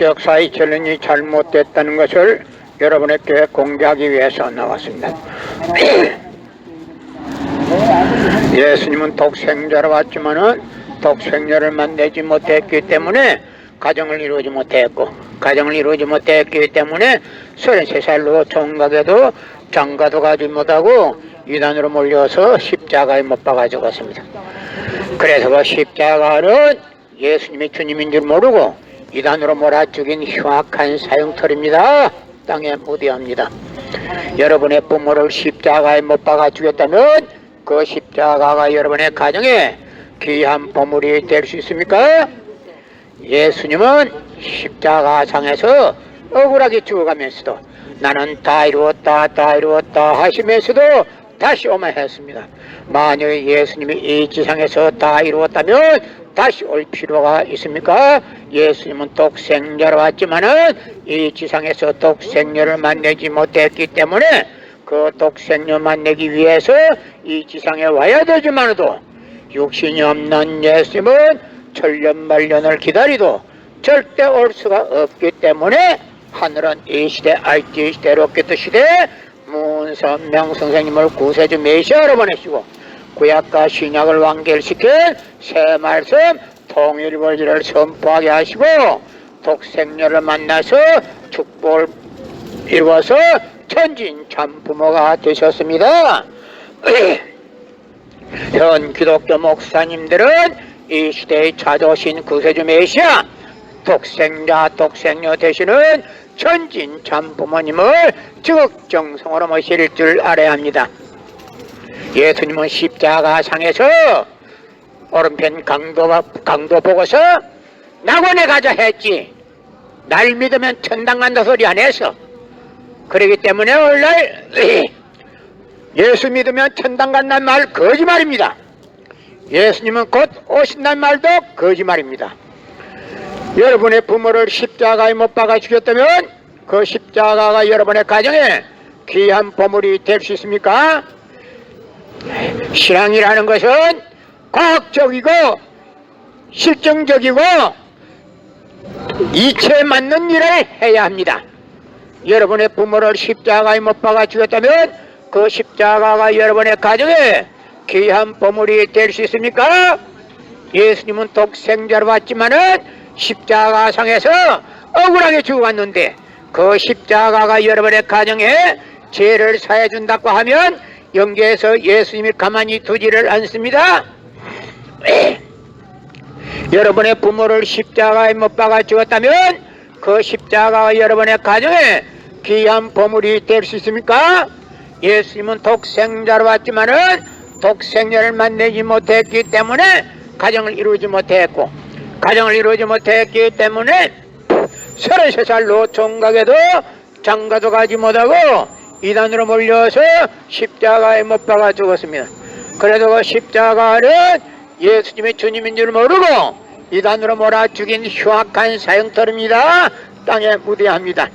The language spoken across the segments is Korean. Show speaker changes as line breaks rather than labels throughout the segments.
역사의 전론이 잘못됐다는 것을 여러분에게 공개하기 위해서 나왔습니다. 예수님은 독생자로 왔지만은 독생자를 만나지 못했기 때문에 가정을 이루지 못했고, 가정을 이루지 못했기 때문에 33살로 총각에도 장가도 가지 못하고 이단으로 몰려서 십자가에 못 박아 죽었습니다. 그래서 그 십자가는 예수님이 주님인 줄 모르고 이단으로 몰아 죽인 흉악한 사형털입니다. 땅에 무대합니다. 여러분의 부모를 십자가에 못 박아 죽였다면 그 십자가가 여러분의 가정에 귀한 보물이 될 수 있습니까? 예수님은 십자가상에서 억울하게 죽어가면서도 나는 다 이루었다 하시면서도 다시 오마했습니다. 만약 예수님이 이 지상에서 다 이루었다면 다시 올 필요가 있습니까? 예수님은 독생자로 왔지만은 이 지상에서 독생녀를 만나지 못했기 때문에 그 독생녀 만나기 위해서 이 지상에 와야 되지만도 육신이 없는 예수님은 천년만년을 기다리도 절대 올 수가 없기 때문에 하늘은 이 시대 알지 시대 로켓 시대 문선명 선생님을 구세주 메시아로 보내시고 구약과 신약을 완결시킨 새 말씀 통일벌지를 선포하게 하시고 독생녀를 만나서 축복을 이루어서 천진 참부모가 되셨습니다. 현 기독교 목사님들은 이 시대에 찾아오신 구세주 메시아 독생녀 되시는 천진 참부모님을 지극정성으로 모실 줄 알아야 합니다. 예수님은 십자가상에서 오른편 강도 보고서 낙원에 가자 했지 날 믿으면 천당 간다 소리 안 했어. 그렇기 때문에 오늘날 예수 믿으면 천당 간다는 말 거짓말입니다. 예수님은 곧 오신다는 말도 거짓말입니다. 여러분의 부모를 십자가에 못 박아 죽였다면 그 십자가가 여러분의 가정에 귀한 보물이 될 수 있습니까? 신앙이라는 것은 과학적이고 실정적이고 이치에 맞는 일을 해야 합니다. 여러분의 부모를 십자가에 못 박아 죽였다면 그 십자가가 여러분의 가정에 귀한 보물이 될 수 있습니까? 예수님은 독생자로 왔지만은 십자가상에서 억울하게 죽어왔는데 그 십자가가 여러분의 가정에 죄를 사해 준다고 하면 영계에서 예수님이 가만히 두지를 않습니다. 여러분의 부모를 십자가에 못 박아 죽었다면 그 십자가가 여러분의 가정에 귀한 보물이 될 수 있습니까? 예수님은 독생자로 왔지만은 독생녀를 만나지 못했기 때문에 가정을 이루지 못했고 가정을 이루지 못했기 때문에 33살로 총각에도 장가도 가지 못하고 이단으로 몰려서 십자가에 못 박아 죽었습니다. 그래도 그 십자가는 예수님이 주님인 줄 모르고 이단으로 몰아 죽인 흉악한 사형털입니다. 땅에 무대합니다.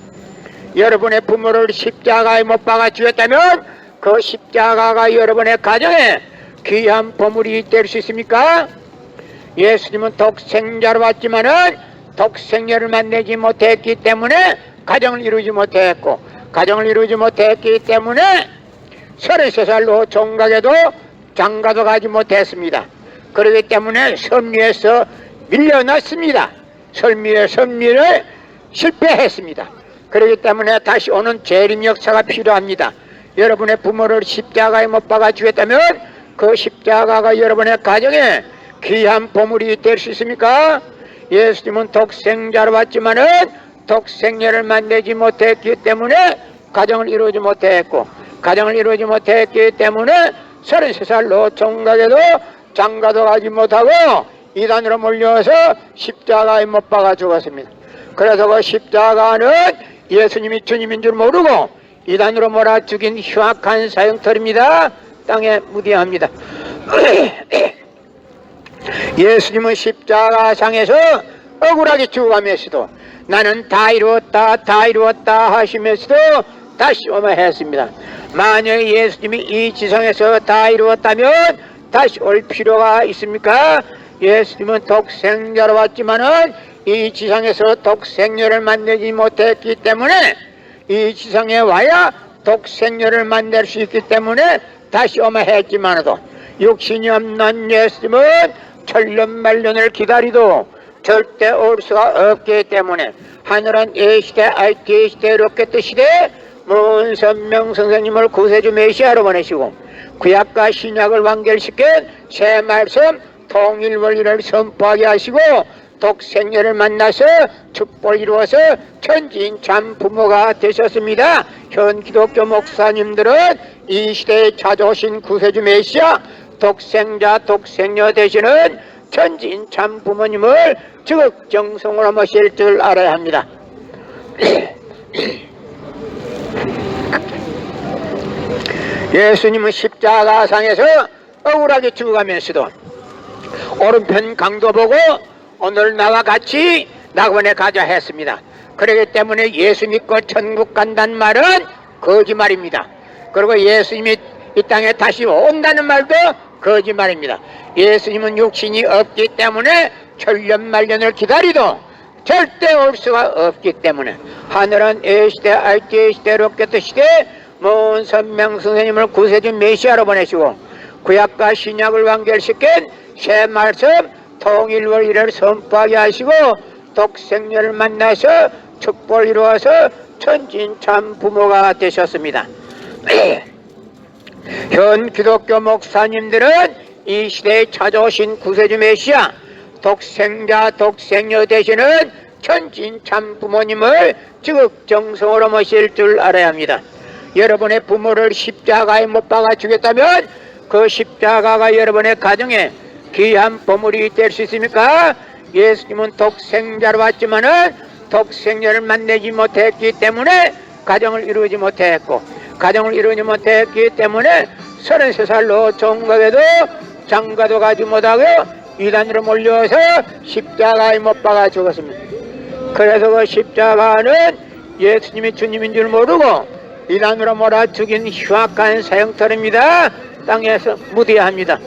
여러분의 부모를 십자가에 못 박아 죽였다면 그 십자가가 여러분의 가정에 귀한 보물이 될 수 있습니까? 예수님은 독생자로 왔지만은 독생녀를 만나지 못했기 때문에 가정을 이루지 못했고 가정을 이루지 못했기 때문에 33살로 총각에도 장가도 가지 못했습니다. 그렇기 때문에 섭리에서 밀려났습니다. 섭리를 실패했습니다. 그렇기 때문에 다시 오는 재림 역사가 필요합니다. 여러분의 부모를 십자가에 못 박아 죽였다면 그 십자가가 여러분의 가정에 귀한 보물이 될 수 있습니까? 예수님은 독생자로 왔지만은 독생녀를 만나지 못했기 때문에 가정을 이루지 못했고 가정을 이루지 못했기 때문에 33살로 총각에도 장가도 가지 못하고 이단으로 몰려서 십자가에 못 박아 죽었습니다. 그래서 그 십자가는 예수님이 주님인 줄 모르고 이단으로 몰아 죽인 흉악한 사형털입니다. 땅에 무대합니다. 예수님은 십자가상에서 억울하게 죽어가면서도 나는 다 이루었다 하시면서도 다시 오마했습니다. 만약 예수님이 이 지상에서 다 이루었다면 다시 올 필요가 있습니까? 예수님은 독생자로 왔지만은 이 지상에서 독생녀를 만들지 못했기 때문에 이 지상에 와야 독생녀를 만들 수 있기 때문에 다시 오마 했지만도 육신이 없는 예수님은 천년만년을 기다리도 절대 올 수가 없기 때문에 하늘은 A시대, IT 시대, 로켓 시대 문선명 선생님을 구세주 메시아로 보내시고 구약과 신약을 완결시킨 새 말씀 통일 원리를 선포하게 하시고 독생녀를 만나서 축복을 이루어서 천지인 참 부모가 되셨습니다. 현 기독교 목사님들은 이 시대에 찾아오신 구세주 메시아 독생자 독생녀 되시는 천지인 참 부모님을 지극정성으로 모실 줄 알아야 합니다. 예수님은 십자가상에서 억울하게 죽어가면서도 오른편 강도 보고 오늘 나와 같이 낙원에 가자 했습니다. 그렇기 때문에 예수 믿고 천국 간다는 말은 거짓말입니다. 그리고 예수님이 이 땅에 다시 온다는 말도 거짓말입니다. 예수님은 육신이 없기 때문에 천년만년을 기다리도 절대 올 수가 없기 때문에 하늘은 A시대, IT 시대, 로켓 시대 문선명 선생님을 구세주 메시아로 보내시고 구약과 신약을 완결시킨 새 말씀 통일 원리를 선포하게 하시고 독생녀를 만나서 축복을 이루어서 천진 참 부모가 되셨습니다. 현 기독교 목사님들은 이 시대에 찾아오신 구세주 메시아 독생자 독생녀 되시는 천진 참 부모님을 지극정성으로 모실 줄 알아야 합니다. 여러분의 부모를 십자가에 못 박아 주겠다면 그 십자가가 여러분의 가정에 귀한 보물이 될 수 있습니까? 예수님은 독생자로 왔지만은 독생녀를 만나지 못했기 때문에 가정을 이루지 못했고 가정을 이루지 못했기 때문에 33살로 종각에도 장가도 가지 못하고 이단으로 몰려서 십자가에 못 박아 죽었습니다. 그래서 그 십자가는 예수님이 주님인 줄 모르고 이단으로 몰아 죽인 흉악한 사형터입니다. 땅에서 묻어야 합니다.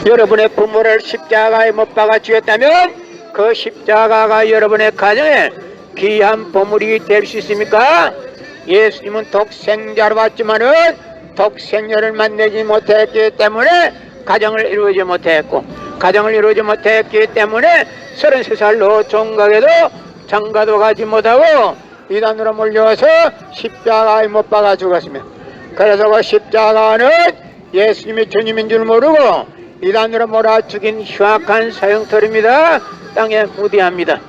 여러분의 부모를 십자가에 못 박아 죽였다면 그 십자가가 여러분의 가정에 귀한 보물이 될 수 있습니까? 예수님은 독생자로 왔지만은 독생녀를 만나지 못했기 때문에 가정을 이루지 못했고 가정을 이루지 못했기 때문에 33살로 종각에도 장가도 가지 못하고 이단으로 몰려서 십자가에 못 박아 죽었습니다. 그래서 그 십자가는 예수님이 주님인 줄 모르고 이단으로 몰아 죽인 흉악한 사형터입니다. 땅에 무디합니다.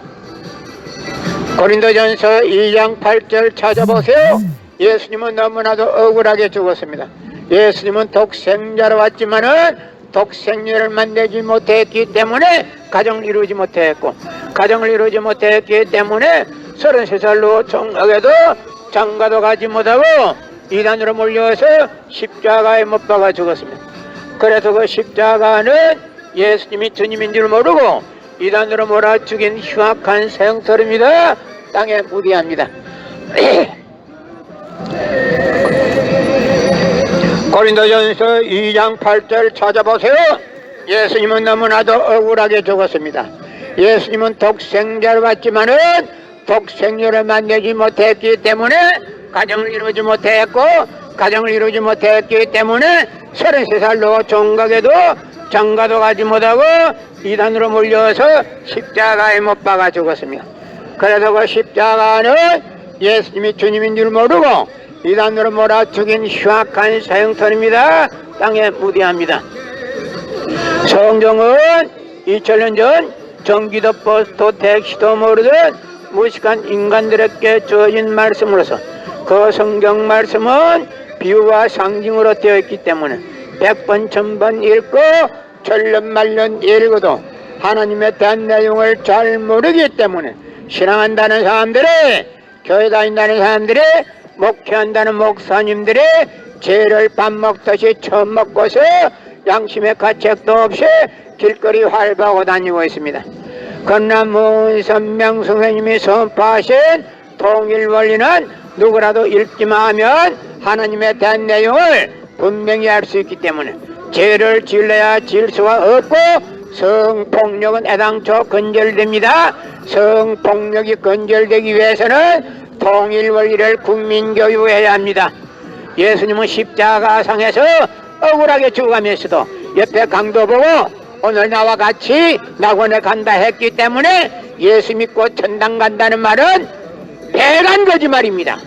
고린도전서 2장 8절 찾아보세요. 예수님은 너무나도 억울하게 죽었습니다. 예수님은 독생자로 왔지만은 독생녀를 만나지 못했기 때문에 가정을 이루지 못했고 가정을 이루지 못했기 때문에 33살로 종각에도 장가도 가지 못하고 이단으로 몰려서 십자가에 못 박아 죽었습니다. 그래서 그 십자가는 예수님이 주님인 줄 모르고 이단으로 몰아 죽인 흉악한 사형터입니다. 땅에 무디합니다. 고린도전서 2장 8절 찾아보세요. 예수님은 너무나도 억울하게 죽었습니다. 예수님은 독생자로 왔지만은 독생녀를 만나지 못했기 때문에 가정을 이루지 못했고 가정을 이루지 못했기 때문에 33살로 종각에도 장가도 가지 못하고 이단으로 몰려서 십자가에 못 박아 죽었습니다. 그래서 그 십자가는 예수님이 주님인 줄 모르고 이단으로 몰아 죽인 흉악한 사형터입니다. 땅에 무디합니다. 성경은 2000년 전 전기도 버스도 택시도 모르던 무식한 인간들에게 주어진 말씀으로서 그 성경 말씀은 비유와 상징으로 되어 있기 때문에 100번 1000번 읽고 천년만년 읽어도 하나님에 대한 내용을 잘 모르기 때문에 신앙한다는 사람들이 교회 다닌다는 사람들이 목회한다는 목사님들이 죄를 밥 먹듯이 처음 먹고서 양심의 가책도 없이 길거리 활보하고 다니고 있습니다. 그러나 문선명 선생님이 선포하신 통일 원리는 누구라도 읽기만 하면 하나님에 대한 내용을 분명히 알 수 있기 때문에 죄를 지으려야 지을 수가 없고 성폭력은 애당초 근절됩니다. 성폭력이 근절되기 위해서는 통일원리를 국민교육해야 합니다. 예수님은 십자가상에서 억울하게 죽어가면서도 옆에 강도 보고 오늘 나와 같이 낙원에 간다 했기 때문에 예수 믿고 천당 간다는 말은 배간 거짓말입니다.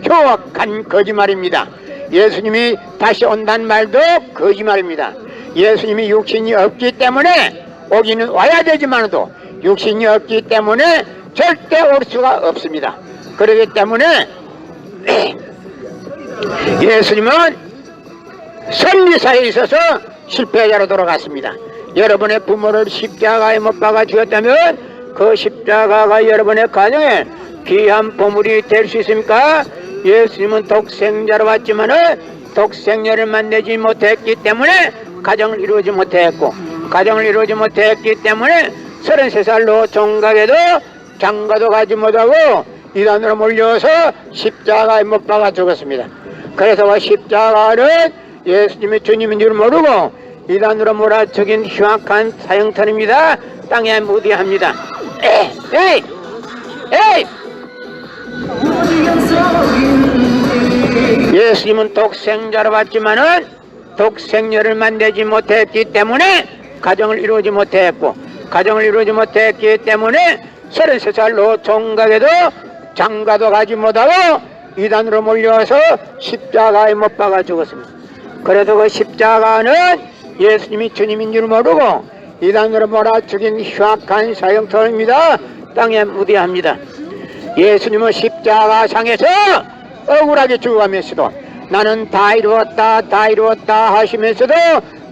흉악한 거짓말입니다. 예수님이 다시 온다는 말도 거짓말입니다. 예수님이 육신이 없기 때문에 오기는 와야 되지만도 육신이 없기 때문에 절대 올 수가 없습니다. 그렇기 때문에 예수님은 선리사에 있어서 실패자로 돌아갔습니다. 여러분의 부모를 십자가에 못 박아 죽였다면 그 십자가가 여러분의 가정에 귀한 보물이 될 수 있습니까? 예수님은 독생자로 왔지만은 독생자를 만나지 못했기 때문에 가정을 이루지 못했고, 가정을 이루지 못했기 때문에 33살로 종각에도 장가도 가지 못하고 이단으로 몰려서 십자가에 못 박아 죽었습니다. 그래서 그 십자가는 예수님이 주님인 줄 모르고 이단으로 몰아죽인 흉악한 사형터입니다. 땅에 무디합니다. 에이! 예수님은 독생자로 왔지만은 독생녀를 만나지 못했기 때문에 가정을 이루지 못했고, 가정을 이루지 못했기 때문에 33살로 종각에도 장가도 가지 못하고 이단으로 몰려서 십자가에 못 박아 죽었습니다. 그래도 그 십자가는 예수님이 주님인 줄 모르고 이단으로 몰아 죽인 흉악한 사형터입니다. 땅에 무디합니다. 예수님은 십자가상에서 억울하게 죽어가면서도 나는 다 이루었다 하시면서도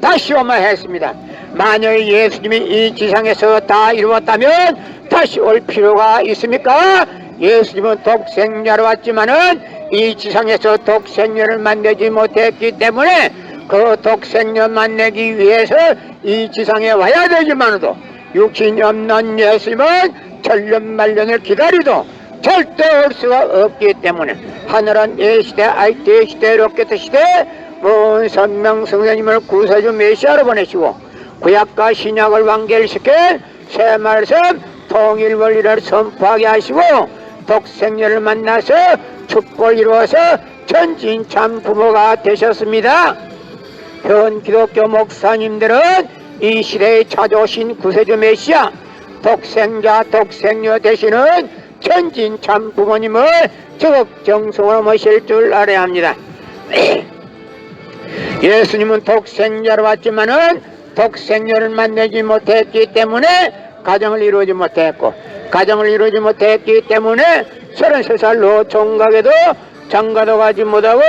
다시 오마 했습니다. 만약 예수님이 이 지상에서 다 이루었다면 다시 올 필요가 있습니까? 예수님은 독생자로 왔지만은 이 지상에서 독생녀를 만나지 못했기 때문에 그 독생녀 만나기 위해서 이 지상에 와야 되지만도 육신이 없는 예수님은 천년만년을 기다리도 절대 올 수가 없기 때문에 하늘은 이 시대 IT 시대 로켓 시대 먼 선명 성령님을 구세주 메시아로 보내시고 구약과 신약을 완결시켜 새 말씀 통일 원리를 선포하게 하시고 독생녀를 만나서 축복을 이루어서 천진참 부모가 되셨습니다. 현 기독교 목사님들은 이 시대에 찾아오신 구세주 메시아 독생자 독생녀 되시는 천진참 부모님을 적극정성으로 모실 줄 알아야 합니다. 예수님은 독생자로 왔지만은 독생녀를 만나지 못했기 때문에 가정을 이루지 못했고, 가정을 이루지 못했기 때문에 33살로 종각에도 장가도 가지 못하고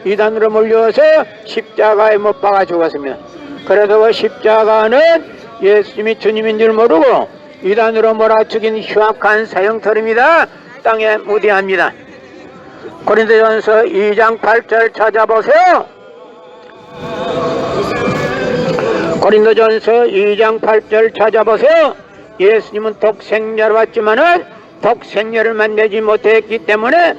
이단으로 몰려서 십자가에 못 박아 죽었습니다. 그래서 그 십자가는 예수님이 주님인 줄 모르고 이단으로 몰아 죽인 흉악한 사형터입니다. 땅에 무디합니다. 고린도전서 2장 8절 찾아보세요. 고린도전서 2장 8절 찾아보세요. 예수님은 독생자로 왔지만은 독생녀를 만나지 못했기 때문에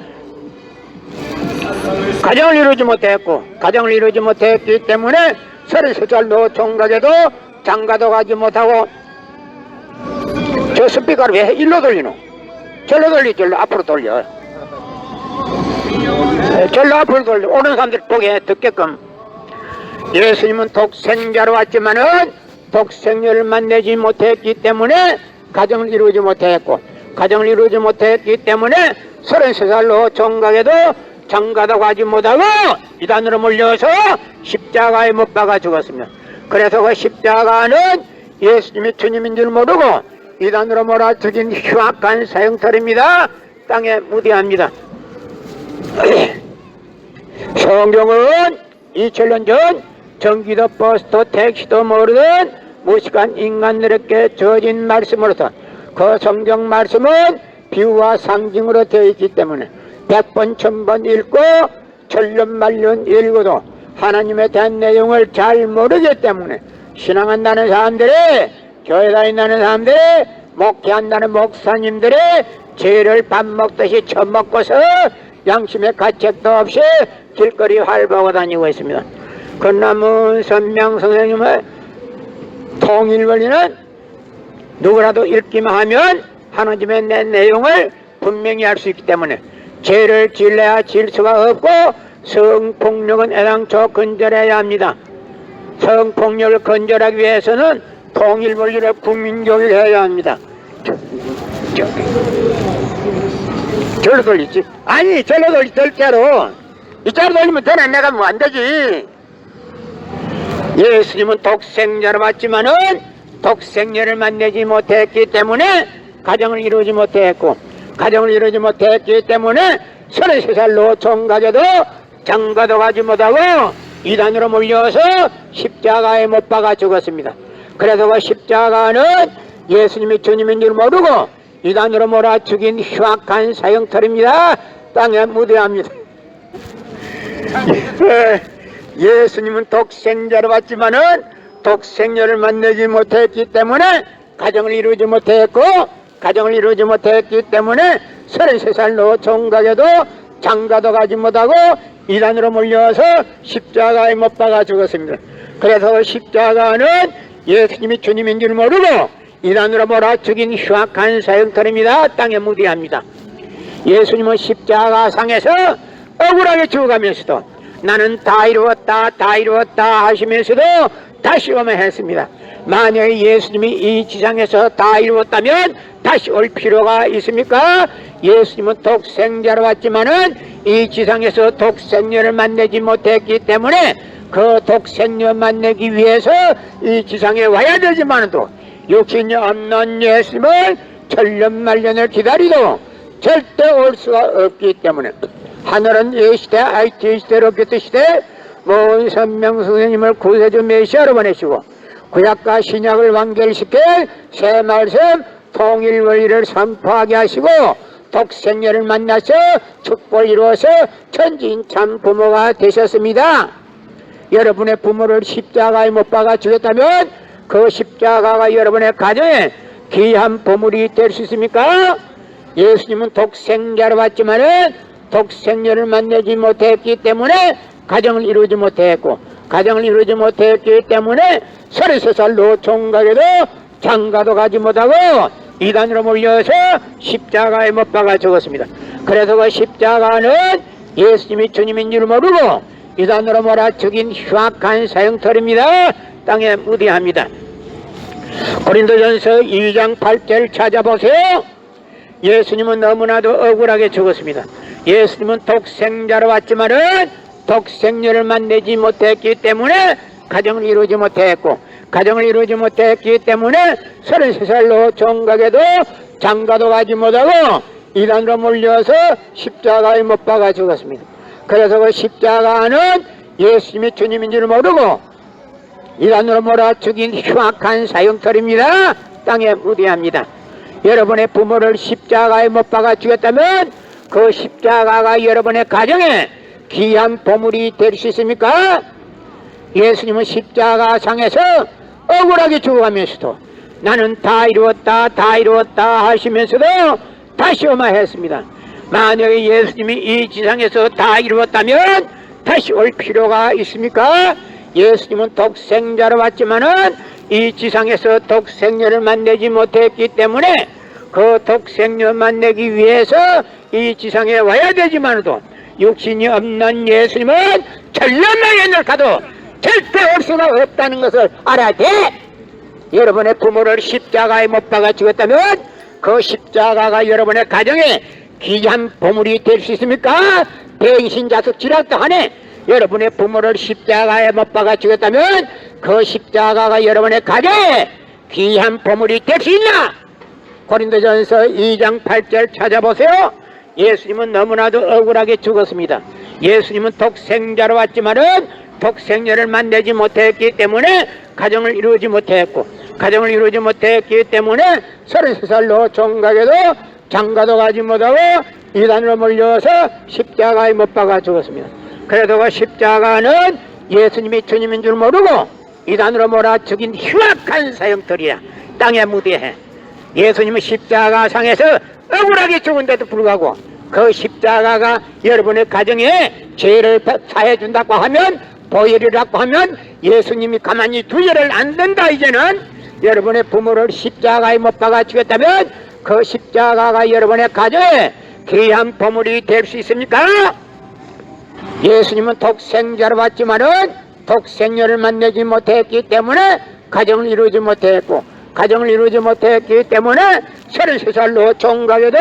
가정을 이루지 못했고, 가정을 이루지 못했기 때문에 33살로 종각에도 장가도 가지 못하고 저 스피커를 왜 일로 돌리노? 절로 돌리, 절로 앞으로 돌려. 절로 앞으로 돌려. 오는 사람들 보게 듣게끔. 예수님은 독생자로 왔지만은 독생녀를 만나지 못했기 때문에 가정을 이루지 못했고, 가정을 이루지 못했기 때문에 33살로 종각에도 장가도 가지 못하고 이단으로 몰려서 십자가에 못 박아 죽었습니다. 그래서 그 십자가는 예수님이 주님인 줄 모르고 이단으로 몰아 죽인 흉악한 사형터입니다. 땅에 무디합니다. 성경은 2000년 전 전기도 버스도 택시도 모르던 무식한 인간들에게 주어진 말씀으로서 그 성경 말씀은 비유와 상징으로 되어 있기 때문에 100번 1000번 읽고 천년만년 읽어도 하나님에 대한 내용을 잘 모르기 때문에 신앙한다는 사람들이, 교회 다닌다는 사람들이, 목회한다는 목사님들이 죄를 밥 먹듯이 처먹고서 양심의 가책도 없이 길거리 활보하고 다니고 있습니다. 건남은 선명 선생님은 통일원리는 누구라도 읽기만 하면 하나님의 내 내용을 분명히 알 수 있기 때문에 죄를 질러야 질 수가 없고 성폭력은 애당초 건절해야 합니다. 성폭력을 건절하기 위해서는 통일원리를 국민교육을 해야 합니다. 절로 돌리지? 아니 절로 돌리 절대로 이자로 돌리면 되나? 내가 뭐 안 되지. 예수님은 독생자로 왔지만은 독생녀를 만나지 못했기 때문에 가정을 이루지 못했고 가정을 이루지 못했기 때문에 33살 노총각에도 장가도 가지 못하고 이단으로 몰려서 십자가에 못 박아 죽었습니다. 그래서 그 십자가는 예수님이 주님인 줄 모르고 이단으로 몰아 죽인 흉악한 사형털입니다. 땅에 무대합니다. 예수님은 독생자로 왔지만은 독생녀를 만나지 못했기 때문에 가정을 이루지 못했고 가정을 이루지 못했기 때문에 33살 노총각에도 장가도 가지 못하고 이단으로 몰려서 십자가에 못 박아 죽었습니다. 그래서 십자가는 예수님이 주님인 줄 모르고 이단으로 몰아 죽인 흉악한 사형털입니다. 땅에 무대합니다. 예수님은 십자가상에서 억울하게 죽어가면서도 나는 다 이루었다 다 이루었다 하시면서도 다시 오면 했습니다. 만약에 예수님이 이 지상에서 다 이루었다면 다시 올 필요가 있습니까? 예수님은 독생자로 왔지만은 이 지상에서 독생녀를 만나지 못했기 때문에 그 독생녀 만나기 위해서 이 지상에 와야 되지만도 육신이 없는 예수님을 천년만년을 기다리도 절대 올 수가 없기 때문에 하늘은 이 시대 IT 시대 로켓 시대 모은 선명 선생님을 구세주 메시아로 보내시고 구약과 신약을 완결시켜 새 말씀 통일 원리를 선포하게 하시고 독생녀를 만나서 축복을 이루어서 천지인 참 부모가 되셨습니다. 여러분의 부모를 십자가에 못 박아 주겠다면 그 십자가가 여러분의 가정에 귀한 보물이 될 수 있습니까? 예수님은 독생자로 왔지만은 독생녀를 만나지 못했기 때문에 가정을 이루지 못했고 가정을 이루지 못했기 때문에 33살 노총각에도 장가도 가지 못하고 이단으로 몰려서 십자가에 못 박아 죽었습니다. 그래서 그 십자가는 예수님이 주님인 줄 모르고 이단으로 몰아 죽인 흉악한 사형털입니다. 땅에 무대합니다. 고린도전서 2장 8절 찾아보세요. 예수님은 너무나도 억울하게 죽었습니다. 예수님은 독생자로 왔지만은 독생녀를 만나지 못했기 때문에 가정을 이루지 못했고 가정을 이루지 못했기 때문에 33살 노총각에도 장가도 가지 못하고 이단으로 몰려서 십자가에 못 박아 죽었습니다. 그래서 그 십자가는 예수님이 주님인 줄 모르고 이단으로 몰아 죽인 흉악한 사형털입니다. 땅에 무대합니다. 여러분의 부모를 십자가에 못 박아 죽였다면 그 십자가가 여러분의 가정에 귀한 보물이 될 수 있습니까? 예수님은 십자가상에서 억울하게 죽어가면서도 나는 다 이루었다 다 이루었다 하시면서도 다시 오마 했습니다. 만약에 예수님이 이 지상에서 다 이루었다면 다시 올 필요가 있습니까? 예수님은 독생자로 왔지만은 이 지상에서 독생녀를 만나지 못했기 때문에 그 독생녀 만나기 위해서 이 지상에 와야 되지만도 육신이 없는 예수님은 천년만년을 가도 절대 올 수가 없다는 것을 알아야 돼. 여러분의 부모를 십자가에 못 박아 죽였다면 그 십자가가 여러분의 가정에 귀한 보물이 될 수 있습니까? 배신자석 지락도 하네. 여러분의 부모를 십자가에 못 박아 죽였다면 그 십자가가 여러분의 가정에 귀한 보물이 될 수 있나? 고린도전서 2장 8절 찾아보세요. 예수님은 너무나도 억울하게 죽었습니다. 예수님은 독생자로 왔지만은 독생녀를 만나지 못했기 때문에 가정을 이루지 못했고 가정을 이루지 못했기 때문에 33살 노총각에도 장가도 가지 못하고 이단으로 몰려서 십자가에 못 박아 죽었습니다. 그래도 그 십자가는 예수님이 주님인 줄 모르고 이단으로 몰아 죽인 흉악한 사형털이야. 땅에 무대해. 예수님은 십자가상에서 억울하게 죽은데도 불구하고 그 십자가가 여러분의 가정에 죄를 사해준다고 하면 보혈이라고 하면 예수님이 가만히 두지를 안 된다. 이제는 여러분의 부모를 십자가에 못 박아 죽였다면 그 십자가가 여러분의 가정에 귀한 보물이 될 수 있습니까? 예수님은 독생자로 왔지만은 독생녀를 만나지 못했기 때문에 가정을 이루지 못했고, 가정을 이루지 못했기 때문에 33살로 종각에도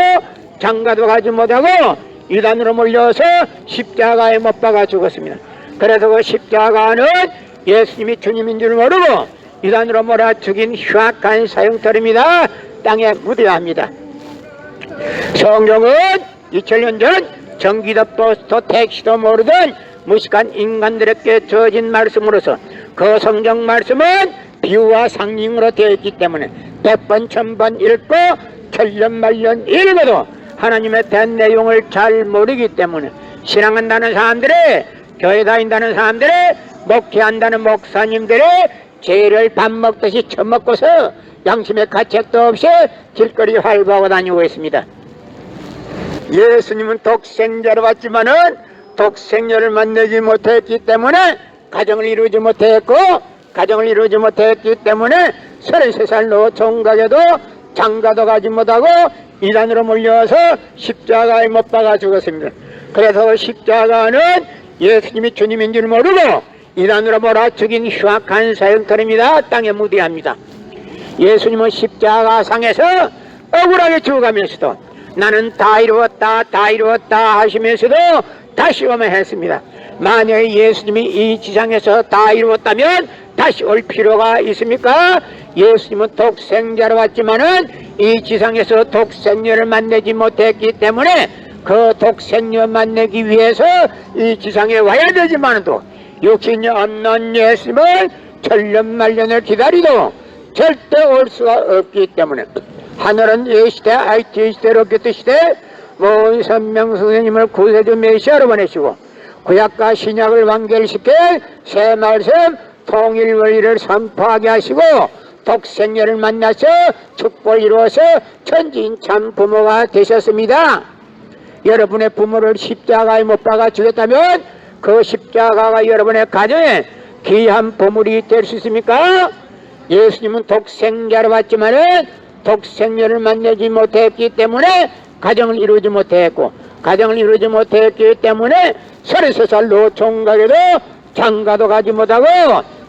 장가도 가지 못하고 이단으로 몰려서 십자가에 못 박아 죽었습니다. 그래서 그 십자가는 예수님이 주님인 줄 모르고 이단으로 몰아 죽인 흉악한 사형터입니다. 땅에 묻어야 성경은 2000년 전 전기도 버스도 택시도 모르던 무식한 인간들에게 주어진 말씀으로서 그 성경 말씀은 비유와 상징으로 되어 있기 때문에 100번 1000번 읽고 천년만년 읽어도 하나님의 대한 내용을 잘 모르기 때문에 신앙한다는 사람들이, 교회 다닌다는 사람들이, 목회한다는 목사님들이 죄를 밥 먹듯이 처먹고서 양심의 가책도 없이 길거리 활보하고 다니고 있습니다. 예수님은 독생자로 왔지만은 독생녀를 만나지 못했기 때문에 가정을 이루지 못했고, 가정을 이루지 못했기 때문에 33살로 종각에도 장가도 가지 못하고 이단으로 몰려서 십자가에 못 박아 죽었습니다. 그래서 십자가는 예수님이 주님인 줄 모르고 이단으로 몰아 죽인 흉악한 사형터입니다. 땅에 묻어야 예수님은 십자가상에서 억울하게 죽어가면서도 나는 다 이루었다 다 이루었다 하시면서도 다시 오면 했습니다. 만약에 예수님이 이 지상에서 다 이루었다면 다시 올 필요가 있습니까? 예수님은 독생자로 왔지만은 이 지상에서 독생녀를 만나지 못했기 때문에 그 독생녀 만나기 위해서 이 지상에 와야 되지만도 육신이 없는 예수님을 천년만년을 기다리도 절대 올 수가 없기 때문에 하늘은 이 시대 IT 시대로 그 시대 모은 선명 선생님을 구세주 메시아로 보내시고 구약과 신약을 완결시켜 새 말씀 통일 원리를 선포하게 하시고 독생녀를 만나서 축복을 이루어서 천지인 참 부모가 되셨습니다. 여러분의 부모를 십자가에 못 박아 죽였다면 그 십자가가 여러분의 가정에 귀한 보물이 될 수 있습니까? 예수님은 독생자로 왔지만은 독생녀를 만나지 못했기 때문에 가정을 이루지 못했고, 가정을 이루지 못했기 때문에 33살로 종각에도 장가도 가지 못하고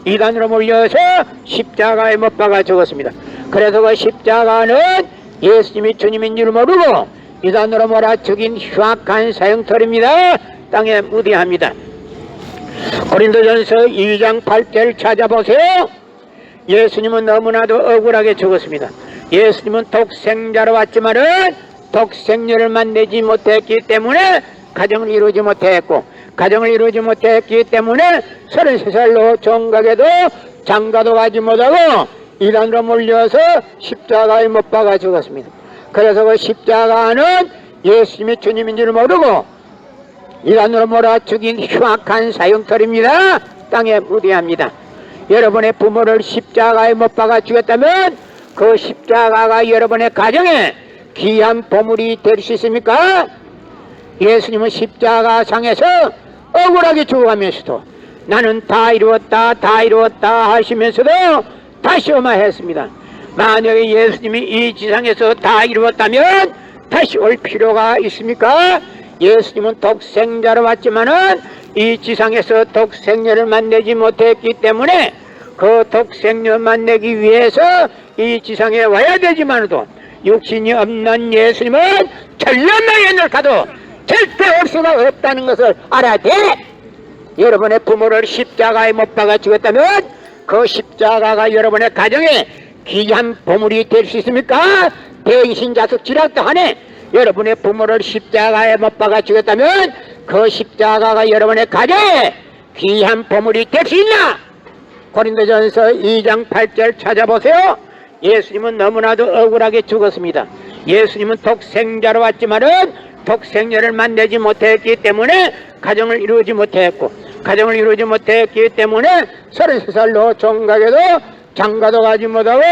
이단으로 몰려서 십자가에 못 박아 죽었습니다. 그래서 그 십자가는 예수님이 주님인 줄 모르고 이단으로 몰아 죽인 흉악한 사형터입니다. 땅에 묻어야 고린도전서 2장 8절을 찾아보세요. 예수님은 너무나도 억울하게 죽었습니다. 예수님은 독생자로 왔지만은 독생녀를 만나지 못했기 때문에 가정을 이루지 못했고, 가정을 이루지 못했기 때문에 33살로 종각에도 장가도 가지 못하고 이단으로 몰려서 십자가에 못 박아 죽었습니다. 그래서 그 십자가는 예수님이 주님인 줄 모르고 이단으로 몰아 죽인 흉악한 사형터입니다. 땅에 묻어야 여러분의 부모를 십자가에 못 박아 죽였다면 그 십자가가 여러분의 가정에 귀한 보물이 될 수 있습니까? 예수님은 십자가상에서 억울하게 죽어가면서도 나는 다 이루었다 다 이루었다 하시면서도 다시 오마했습니다. 만약에 예수님이 이 지상에서 다 이루었다면 다시 올 필요가 있습니까? 예수님은 독생자로 왔지만은 이 지상에서 독생녀를 만나지 못했기 때문에 그 독생녀 만나기 위해서 이 지상에 와야 되지만도 육신이 없는 예수님은 천년만년을 가도 절대 올 수가 없다는 것을 알아야 돼. 여러분의 부모를 십자가에 못 박아 죽였다면 그 십자가가 여러분의 가정에 귀한 보물이 될 수 있습니까? 대신자석 지략도 하네. 여러분의 부모를 십자가에 못 박아 죽였다면 그 십자가가 여러분의 가정에 귀한 보물이 될 수 있나? 고린도전서 2장 8절 찾아보세요. 예수님은 너무나도 억울하게 죽었습니다. 예수님은 독생자로 왔지만은 독생녀를 만나지 못했기 때문에 가정을 이루지 못했고, 가정을 이루지 못했기 때문에 33살로 종각에도 장가도 가지 못하고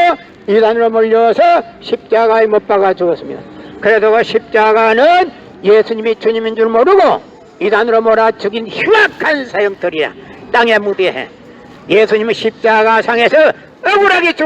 이단으로 몰려서 십자가에 못 박아 죽었습니다. 그래도 그 십자가는 예수님이 주님인 줄 모르고 이단으로 몰아 죽인 흉악한 사형터리야. 땅에 묻어야 해. 예수님은 십자가상에서 억울하게 죽